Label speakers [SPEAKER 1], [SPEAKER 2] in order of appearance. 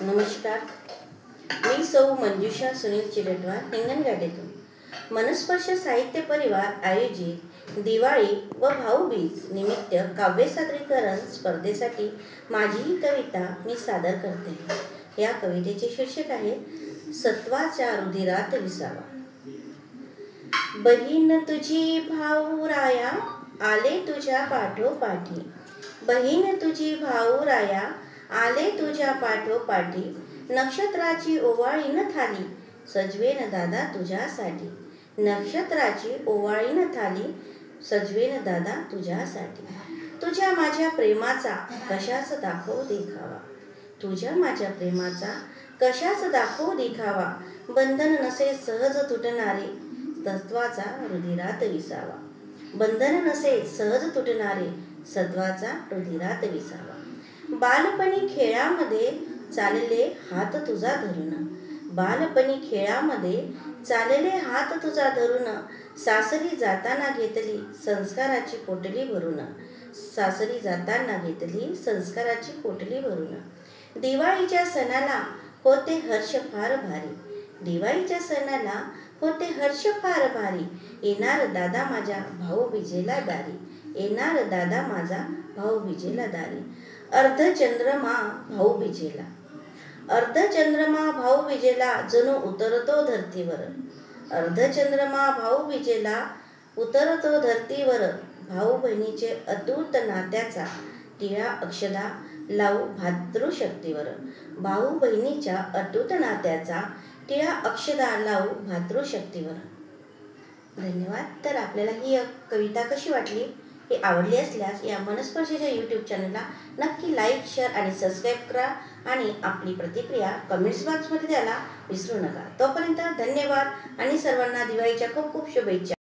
[SPEAKER 1] नमस्कार, मी सौ मंजुषा सुनील चिरटवार, हिंगणघाटेतून. मनस्पर्श साहित्य परिवार आयोजित दिवाळी व भाऊबीज निमित्त काव्य सादरीकरण स्पर्धेसाठी माझी ही कविता मी सादर करते. या कवितेचे शीर्षक आहे सत्वाच्या रुधिरात विसावा. बहीण तुझी भाऊराया आले तुझ्या पाठोपाठी, बहीण तुझी भाऊराया आले तुझ्या पाठोपाठी, नक्षत्राची ओवाळीन थाली सजवेन दादा तुझ्यासाठी, नक्षत्राची ओवाळीन थाली सजवेन दादा तुझ्यासाठी. तुझ्या माझ्या प्रेमाचा कशाच दाखव देखावा, तुझ्या माझ्या प्रेमाचा कशाच दाखव देखावा, बंधन नसे सहज तुटणारे तत्वाचा रुधिरात विसावा, बंधन नसे सहज तुटणारे सत्वाचा रुधिरात विसावा. बालपणी खेळामध्ये चालले हात तुझा धरून, बालपणी खेळामध्ये चालले हात तुझा धरून, सासरी जाताना घेतली संस्काराची पोटली भरून, सासरी जाताना घेतली संस्काराची पोटली भरून. दिवाळीच्या सणाला होते हर्ष फार भारी, दिवाळीच्या सणाला होते हर्ष फार भारी, येणार दादा माझ्या भाऊबीजेला दारी, येणार दादा माझा भाऊबीजेला दारी. अर्धचंद्रमा भाऊबीजेला, अर्धचंद्रमा भाऊबीजेला जणू उतरतो धरतीवर, अर्धचंद्रमा भाऊबीजेला उतरतो धरतीवर. भाऊ बहिणीचे अतूट नात्याचा टिळा अक्षदा लावू भातृशक्तीवर, भाऊ बहिणीच्या अतूट नात्याचा टिळा अक्षदा लावू भातृशक्तीवर. धन्यवाद. तर आपल्याला ही कविता कशी वाटली हे आवडली असल्यास या मनस्पर्शच्या यूट्यूब चॅनलला नक्की लाईक, शेअर आणि सबस्क्राईब करा आणि आपली प्रतिक्रिया कमेंट्स बॉक्समध्ये द्यायला विसरू नका. तोपर्यंत धन्यवाद आणि सर्वांना दिवाळीच्या खूप खूप शुभेच्छा.